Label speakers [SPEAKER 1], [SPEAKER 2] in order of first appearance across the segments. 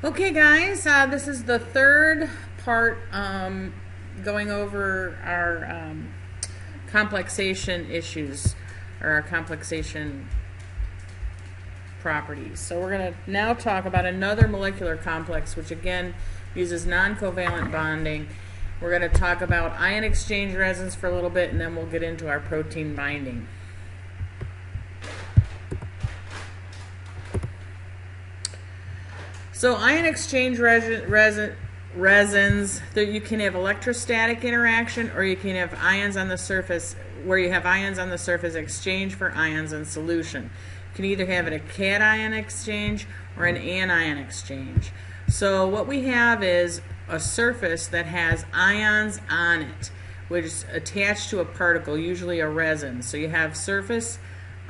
[SPEAKER 1] Okay, guys, this is the third part going over our complexation issues or our complexation properties. So we're going to now talk about another molecular complex, which again uses non-covalent bonding. We're going to talk about ion exchange resins for a little bit, and then we'll get into our protein binding. So ion exchange resins, you can have electrostatic interaction, or you can have ions on the surface, where you have ions on the surface exchange for ions in solution. You can either have it a cation exchange or an anion exchange. So what we have is a surface that has ions on it, which is attached to a particle, usually a resin. So you have surface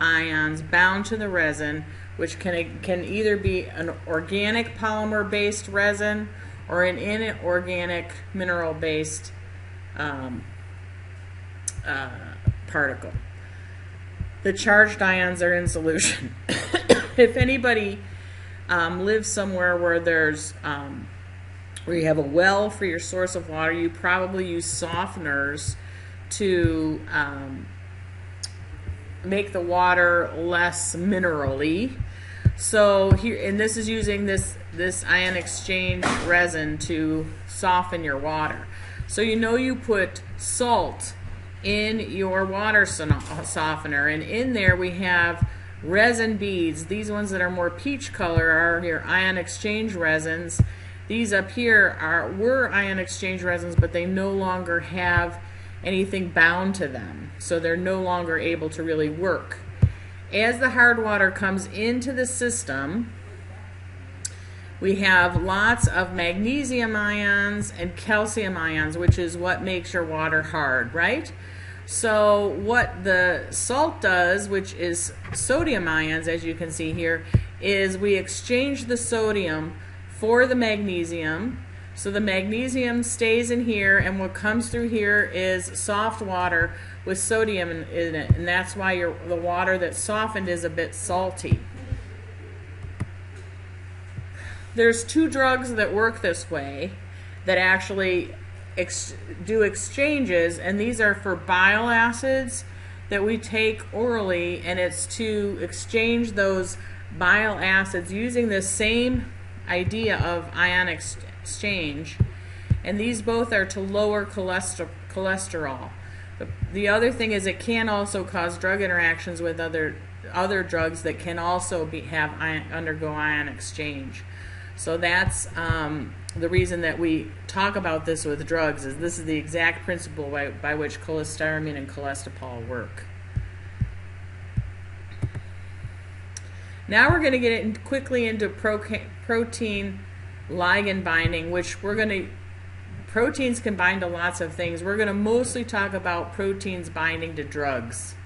[SPEAKER 1] ions bound to the resin, which can either be an organic polymer-based resin or an inorganic mineral-based particle. The charged ions are in solution. If anybody lives somewhere where there's where you have a well for your source of water, you probably use softeners to make the water less minerally. So here, and this is using this ion exchange resin to soften your water. So you put salt in your water softener, and in there we have resin beads. These ones that are more peach color are your ion exchange resins. These up here were ion exchange resins, but they no longer have anything bound to them, so they're no longer able to really work. As the hard water comes into the system, we have lots of magnesium ions and calcium ions, which is what makes your water hard, right? So what the salt does, which is sodium ions, as you can see here, is we exchange the sodium for the magnesium. So the magnesium stays in here, and what comes through here is soft water with sodium in it, and that's why the water that's softened is a bit salty. There's two drugs that work this way that actually do exchanges, and these are for bile acids that we take orally, and it's to exchange those bile acids using the same idea of ion exchange, and these both are to lower cholesterol. The other thing is it can also cause drug interactions with other drugs that can also undergo ion exchange. So that's the reason that we talk about this with drugs, is this is the exact principle by which cholestyramine and cholesterol work. Now we're going to get quickly into protein ligand binding, which proteins can bind to lots of things. We're going to mostly talk about proteins binding to drugs.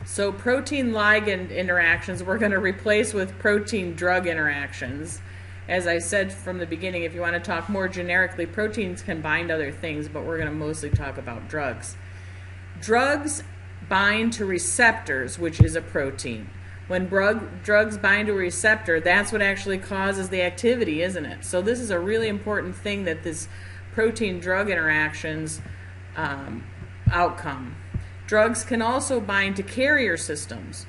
[SPEAKER 1] So protein ligand interactions we're going to replace with protein drug interactions. As I said from the beginning, if you want to talk more generically, proteins can bind other things, but we're going to mostly talk about drugs. Drugs bind to receptors, which is a protein. When drugs bind to a receptor, that's what actually causes the activity, isn't it? So this is a really important thing, that this protein-drug interactions outcome. Drugs can also bind to carrier systems.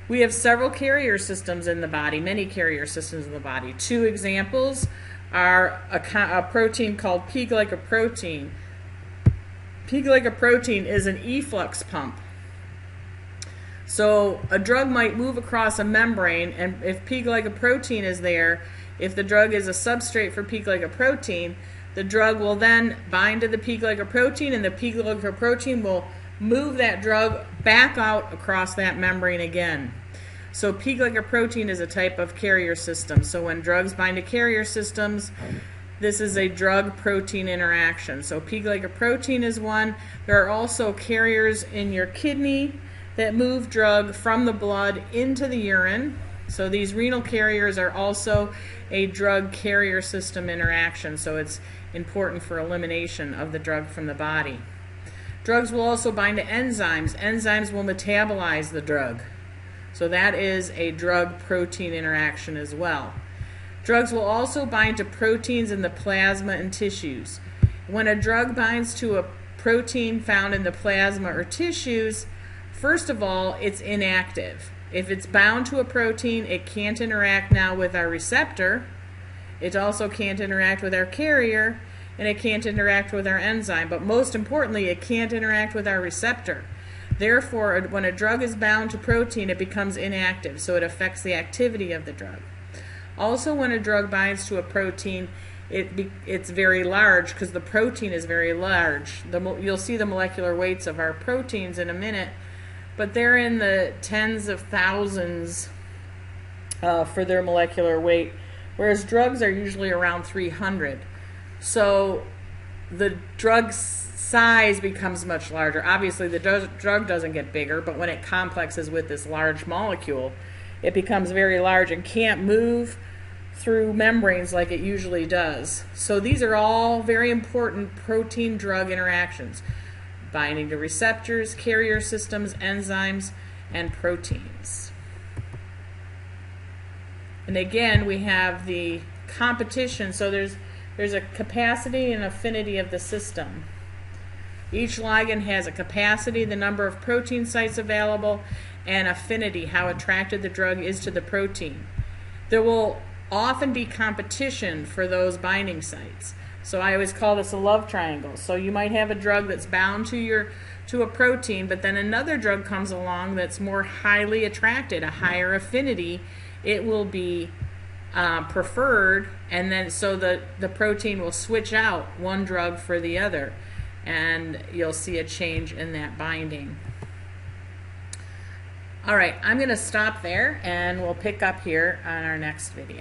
[SPEAKER 1] We have several carrier systems in the body, many carrier systems in the body. Two examples are a protein called P-glycoprotein. P-glycoprotein is an efflux pump. So a drug might move across a membrane, and if P-glycoprotein is there, if the drug is a substrate for P-glycoprotein, the drug will then bind to the P-glycoprotein, and the P-glycoprotein will move that drug back out across that membrane again. So P-glycoprotein is a type of carrier system. So when drugs bind to carrier systems, this is a drug-protein interaction. So P-glycoprotein is one. There are also carriers in your kidney that move drug from the blood into the urine. So these renal carriers are also a drug carrier system interaction, so it's important for elimination of the drug from the body. Drugs will also bind to enzymes. Enzymes will metabolize the drug. So that is a drug-protein interaction as well. Drugs will also bind to proteins in the plasma and tissues. When a drug binds to a protein found in the plasma or tissues, first of all, it's inactive. If it's bound to a protein, it can't interact now with our receptor. It also can't interact with our carrier, and it can't interact with our enzyme. But most importantly, it can't interact with our receptor. Therefore, when a drug is bound to protein, it becomes inactive, so it affects the activity of the drug. Also, when a drug binds to a protein, it's very large because the protein is very large. You'll see the molecular weights of our proteins in a minute, but they're in the tens of thousands for their molecular weight, whereas drugs are usually around 300. So the drug's size becomes much larger. Obviously, the drug doesn't get bigger, but when it complexes with this large molecule, it becomes very large and can't move through membranes like it usually does. So these are all very important protein-drug interactions, binding to receptors, carrier systems, enzymes, and proteins. And again, we have the competition. So there's a capacity and affinity of the system. Each ligand has a capacity, the number of protein sites available, and affinity, how attracted the drug is to the protein. There will often be competition for those binding sites. So I always call this a love triangle. So you might have a drug that's bound to a protein, but then another drug comes along that's more highly attracted, a higher affinity. It will be preferred, and then so the protein will switch out one drug for the other, and you'll see a change in that binding. All right, I'm going to stop there, and we'll pick up here on our next video.